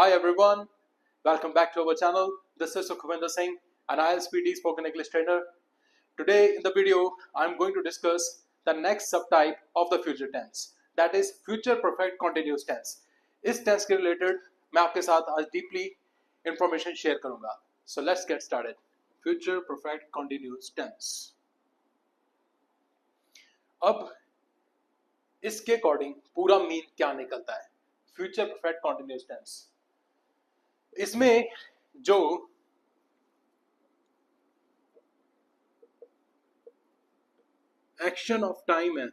Hi everyone, welcome back to our channel. This is Sukhvinder Singh, an IELTS PT spoken English trainer. Today in the video, I'm going to discuss the next subtype of the future tense, that is future perfect continuous tense. इस tense के related मैं आपके साथ आज deeply information share करूंगा. So let's get started. Future perfect continuous tense. अब इसके according पूरा मीन क्या निकलता है फ्यूचर परफेक्ट कॉन्टिन्यूस टेंस. इसमें जो एक्शन ऑफ टाइम है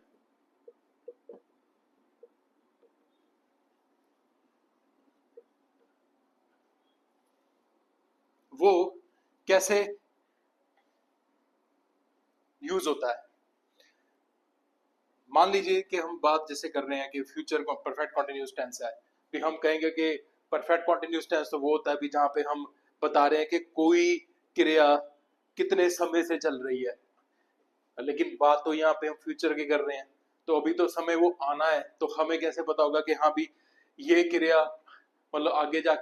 वो कैसे यूज होता है. मान लीजिए कि हम बात जैसे कर रहे हैं कि फ्यूचर परफेक्ट कॉन्टिन्यूस टेंस है, फिर हम कहेंगे कि परफेक्ट कॉन्टिन्यूस टेंस तो वो होता है भी जहां पे हम बता रहे हैं कि कोई क्रिया कितने समय से चल रही है, लेकिन बात तो यहाँ पे हम फ्यूचर की कर रहे हैं, तो अभी तो समय वो आना है, तो हमें कैसे पता होगा कि हाँ भी ये क्रिया मतलब आगे जा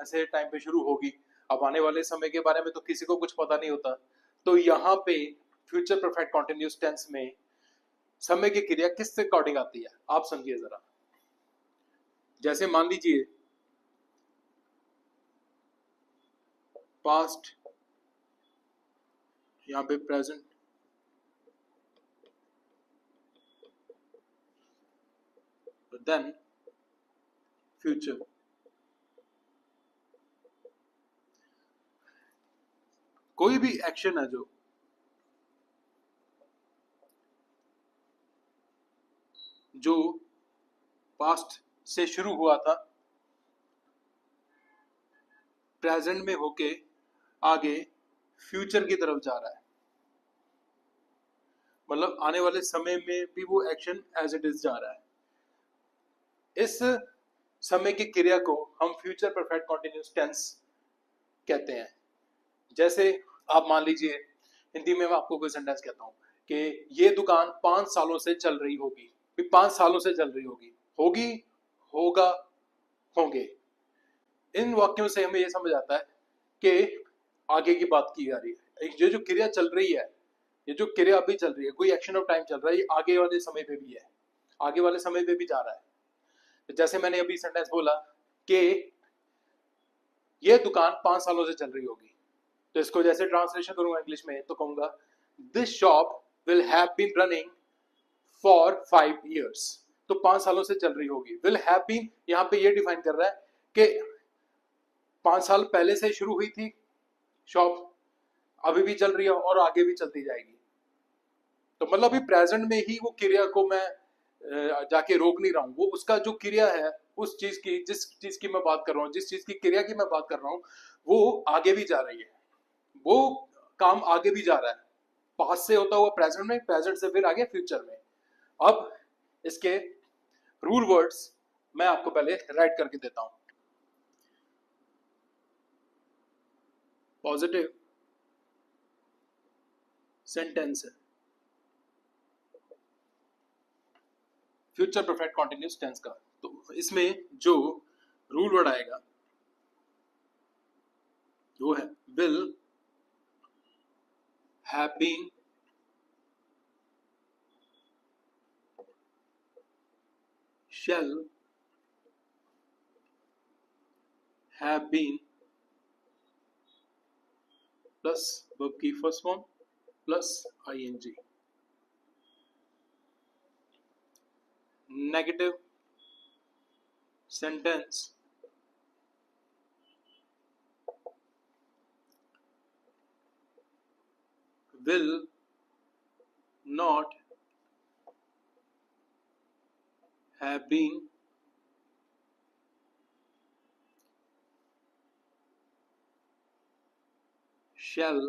ऐसे टाइम पे शुरू होगी. अब आने वाले समय के बारे में तो किसी को कुछ पता नहीं होता. तो यहाँ पे फ्यूचर परफेक्ट कॉन्टिन्यूस टेंस में समय की क्रिया किससे अकॉर्डिंग आती है आप समझिए जरा. जैसे मान लीजिए पास्ट, यहाँ पे प्रेजेंट, देन फ्यूचर. कोई भी एक्शन है जो पास्ट से शुरू हुआ था, प्रेजेंट में होके आगे फ्यूचर की तरफ जा रहा है, मतलब आने वाले समय में भी वो एक्शन एज इट इज जा रहा है. इस समय की क्रिया को हम फ्यूचर परफेक्ट कॉन्टिन्यूस टेंस कहते हैं. जैसे आप मान लीजिए हिंदी में मैं आपको कोई सेंटेंस कहता हूँ कि ये दुकान 5 सालों से चल रही होगी. 5 सालों से चल रही होगी, होगी, होगा, होंगे. इन वाक्यों से हमें यह समझ आता है कि आगे की बात की जा रही है. ये जो क्रिया चल रही है, ये जो क्रिया अभी चल रही है, कोई एक्शन ऑफ टाइम चल रहा है, ये आगे वाले समय पे भी है, आगे वाले समय पे भी जा रहा है. जैसे मैंने अभी सेंटेंस बोला कि ये दुकान 5 सालों से चल रही होगी, तो इसको जैसे ट्रांसलेशन करूंगा इंग्लिश में तो कहूंगा this shop will have been running for 5 years. तो 5 सालों से चल रही होगी. विल हैव बीन यहाँ पे ये डिफाइन कर रहा है कि 5 साल पहले से शुरू हुई थी शॉप, अभी भी चल रही है और आगे भी चलती जाएगी. तो मतलब अभी प्रेजेंट में ही वो क्रिया को मैं जाके रोक नहीं रहा हूँ. वो उसका जो क्रिया है, उस चीज की, जिस चीज की मैं बात कर रहा हूँ, जिस चीज की क्रिया की मैं बात कर रहा हूँ, वो आगे भी जा रही है, वो काम आगे भी जा रहा है. पास्ट से होता हुआ प्रेजेंट में, प्रेजेंट से फिर आगे फ्यूचर में. अब इसके रूल वर्ड्स मैं आपको पहले राइट करके देता हूं. पॉजिटिव सेंटेंस है फ्यूचर परफेक्ट कॉन्टिन्यूस टेंस का. तो इसमें जो रूल वर्ड आएगा वो है will have been, shall have been plus verb की first form plus ing. Negative sentence will not have been shall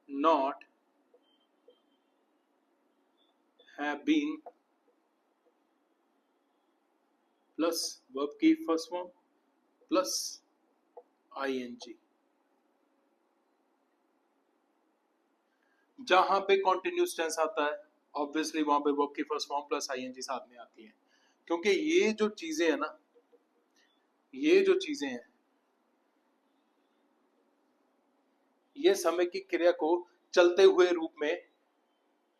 not have been plus verb की first form plus ing. जहां पे कॉन्टिन्यूस टेंस आता है obviously वहां पे verb की first form plus ING साथ में आती है, क्योंकि ये जो चीजें है ना, ये जो चीजें हैं ये समय की क्रिया को चलते हुए रूप में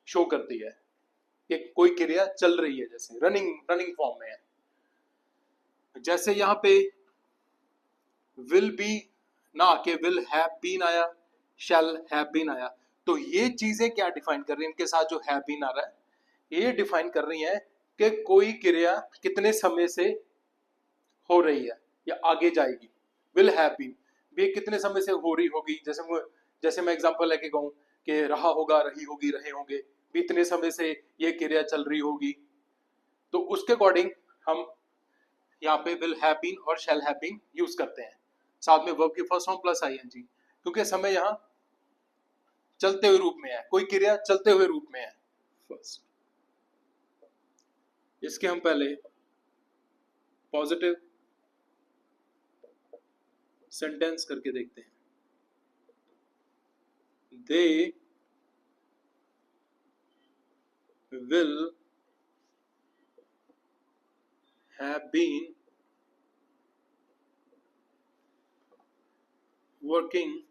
शो करती है कि कोई क्रिया चल रही है, जैसे रनिंग रनिंग फॉर्म में है। जैसे यहाँ पे विल बी ना आके विल हैव बीन आया, शैल हैव बीन आया, तो ये चीजें क्या डिफाइन कर रही है, इनके साथ जो हैव बीन आ रहा है ये डिफाइन कर रही है कि कोई क्रिया कितने समय से हो रही है या आगे जाएगी। विल हैव बीन भी कितने समय से हो रही होगी, जैसे मैं एग्जांपल लेके कहूँ कि रहा होगा, रही होगी, रहे होंगे, भी इतने समय से ये क्रिया चल रही होगी, तो उसके अकॉर्डिंग हम यहाँ पे विल हैव बीन और शैल हैव बीन यूज करते हैं, साथ में वर्ब की फर्स्ट फॉर्म प्लस आईएनजी, क्योंकि समय यहाँ चलते हुए रूप में है, कोई क्रिया चलते हुए रूप में है। फर्स्ट इसके हम पहले पॉजिटिव सेंटेंस करके देखते हैं। They will have been working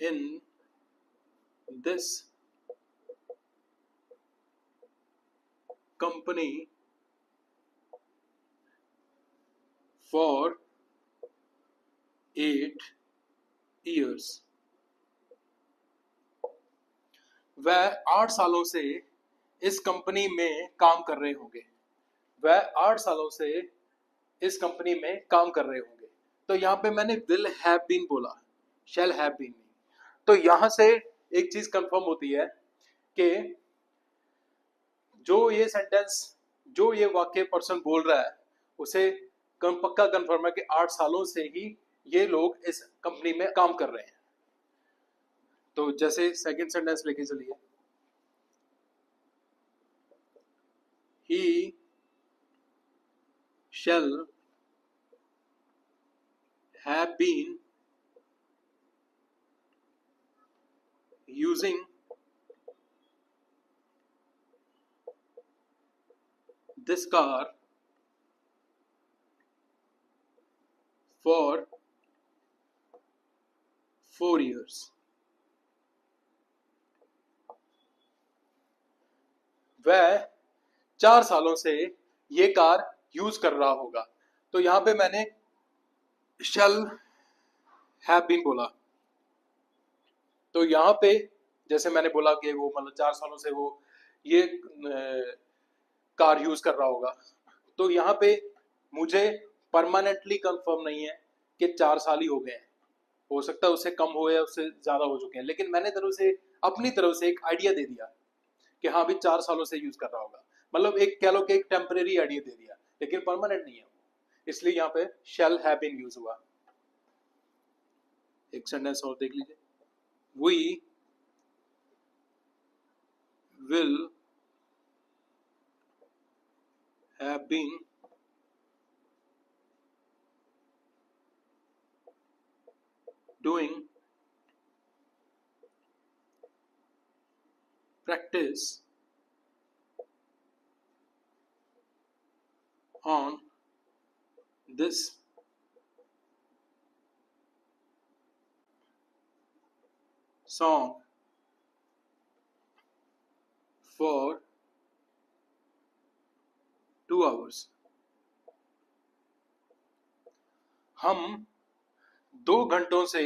in this company for 8 years। वह 8 सालों से इस कंपनी में काम कर रहे होंगे। वह 8 सालों से इस कंपनी में काम कर रहे होंगे। तो यहाँ पे मैंने विल हैव बीन बोला, शैल हैव बीन नहीं। तो यहाँ से एक चीज कंफर्म होती है कि जो ये सेंटेंस, जो ये वाक्य पर्सन बोल रहा है उसे पक्का कंफर्म है कि 8 सालों से ही ये लोग इस कंपनी में काम कर रहे हैं। तो जैसे सेकंड सेंटेंस लेके चलिए, ही shall have been using this car for 4 years। वह 4 सालों से ये कार यूज कर रहा होगा। तो यहां पे मैंने shall have been बोला। तो यहाँ पे जैसे मैंने बोला कि वो मतलब 4 सालों से वो ये कार यूज कर रहा होगा, तो यहाँ पे मुझे परमानेंटली कंफर्म नहीं है कि 4 साल ही हो गए हैं, हो सकता है उससे कम हो या उससे ज्यादा हो चुके हैं, लेकिन मैंने अपनी तरफ से एक आइडिया दे दिया कि हाँ भी 4 सालों से यूज कर रहा होगा, मतलब एक कह लो कि एक टेम्परेरी आइडिया दे दिया, लेकिन परमानेंट नहीं है, इसलिए यहाँ पे शैल हैव बीन यूज हुआ। एक सेंटेंस और देख लीजिए, we will have been doing practice on this song for 2 hours। हम 2 घंटों से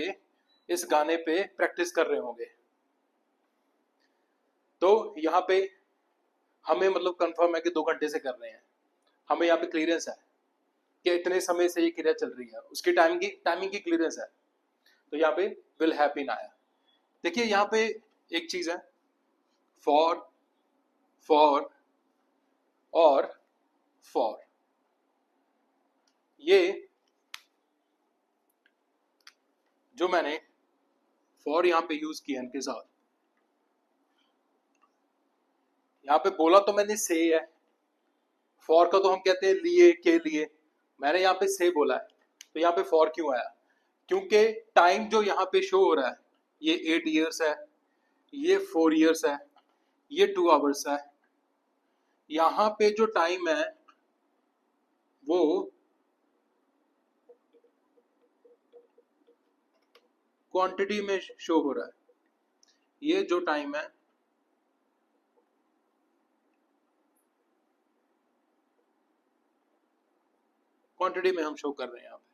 इस गाने पे प्रैक्टिस कर रहे होंगे। तो यहाँ पे हमें मतलब कंफर्म है कि 2 घंटे से कर रहे हैं, हमें यहाँ पे क्लियरेंस है कि इतने समय से ये क्रिया चल रही है, उसकी टाइमिंग की क्लियरेंस है। तो यहाँ पे विल हैव बीन आया। देखिए यहाँ पे एक चीज है, फॉर और फॉर, ये जो मैंने फॉर यहाँ पे यूज किया इनके साथ, यहाँ पे बोला तो मैंने से है, फॉर का तो हम कहते हैं लिए के लिए, मैंने यहाँ पे से बोला है, तो यहाँ पे फॉर क्यों आया? क्योंकि टाइम जो यहाँ पे शो हो रहा है ये 8 years है, ये 4 years है, ये 2 hours है, यहां पे जो टाइम है वो क्वांटिटी में शो हो रहा है। ये जो टाइम है क्वांटिटी में हम शो कर रहे हैं यहाँ पे।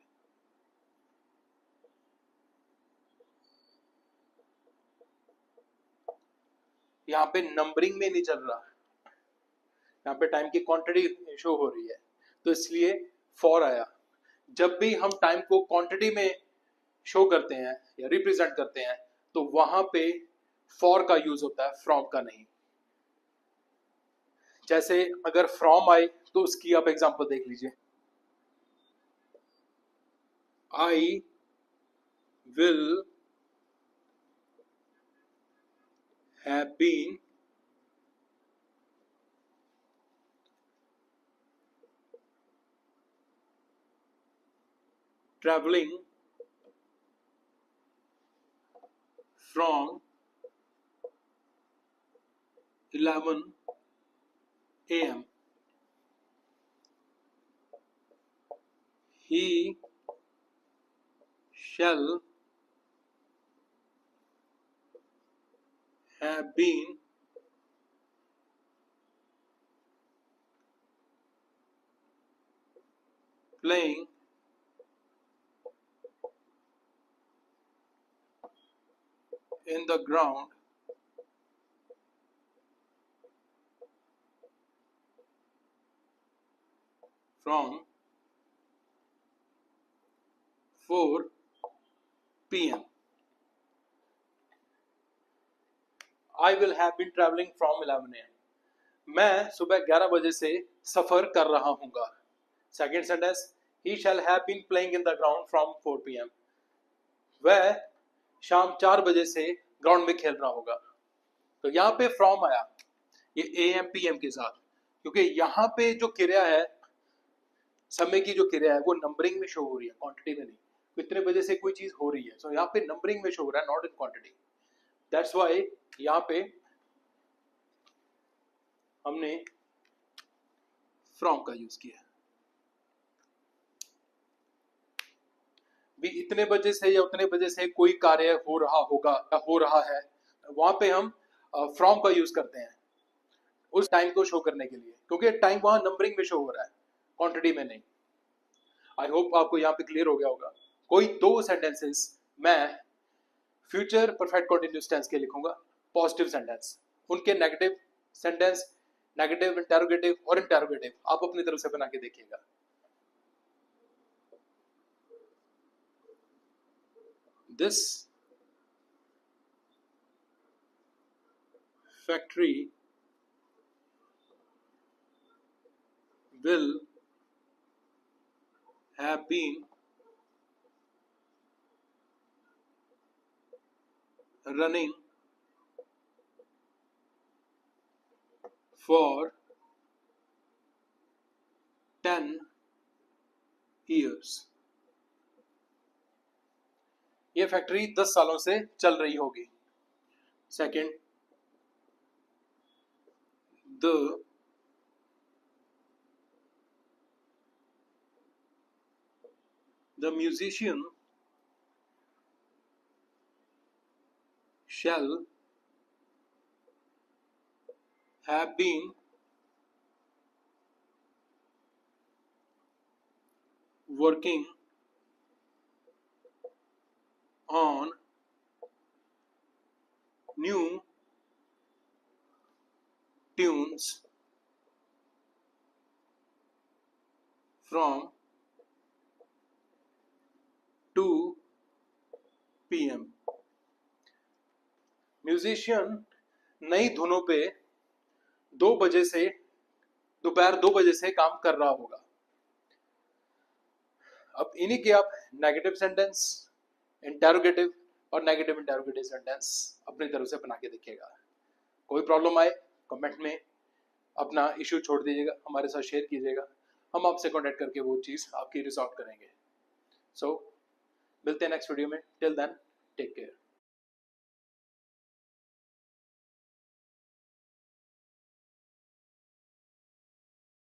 यहाँ पे नंबरिंग में नहीं चल रहा, यहाँ पे टाइम की क्वांटिटी शो हो रही है, तो इसलिए फॉर आया। जब भी हम टाइम को क्वांटिटी में शो करते हैं या रिप्रेजेंट करते हैं तो वहां पे फॉर का यूज होता है, फ्रॉम का नहीं। जैसे अगर फ्रॉम आए तो उसकी आप एग्जांपल देख लीजिए। I will have been traveling from 11 a.m. He shall have been playing in the ground from 4 p.m. I will have been traveling from 11 a.m. मैं सुबह 11 बजे से सफर कर रहा हूँगा। Second sentence, he shall have been playing in the ground from 4 p.m. वह शाम 4 बजे से ग्राउंड में खेल रहा होगा। तो यहाँ पे फ्रॉम आया ये AM PM के साथ, क्योंकि यहाँ पे जो क्रिया है, समय की जो क्रिया है वो नंबरिंग में शो हो रही है, क्वांटिटी में नहीं। कितने बजे से कोई चीज हो रही है, सो यहाँ पे नंबरिंग में शो हो रहा है, not in quantity. That's why यहाँ पे हमने फ्रॉम का यूज किया। भी इतने बजे से या उतने बजे से कोई कार्य हो रहा होगा या हो रहा है, वहां पे हम फ्रॉम का यूज करते हैं उस टाइम को शो करने के लिए, क्योंकि टाइम वहां नंबरिंग में शो हो रहा है, क्वांटिटी में नहीं। आई होप आपको यहाँ पे क्लियर हो गया होगा। कोई दो सेंटेंसेस मैं फ्यूचर परफेक्ट कंटीन्यूअस टेंस के लिखूंगा, पॉजिटिव सेंटेंस, उनके नेगेटिव सेंटेंस, नेगेटिव इंटरोगेटिव और इंटरोगेटिव आप अपनी तरफ से बना के देखिएगा। This factory will have been running for 10 years. ये फैक्ट्री 10 सालों से चल रही होगी। Second, the musician shall have been working on new tunes from 2 p.m. Musician नई धुनों पे 2 बजे से, दोपहर 2 बजे से काम कर रहा होगा। अब इन्हीं के आप नेगेटिव सेंटेंस, इंटरोगेटिव और नेगेटिव इंटरोगेटिव सेंटेंस अपनी तरफ से बना के देखिएगा। कोई प्रॉब्लम आए कमेंट में अपना इश्यू छोड़ दीजिएगा, हमारे साथ शेयर कीजिएगा, हम आपसे कांटेक्ट करके वो चीज़ आपकी रिजॉल्व करेंगे। सो मिलते हैं नेक्स्ट वीडियो में। Till then take care.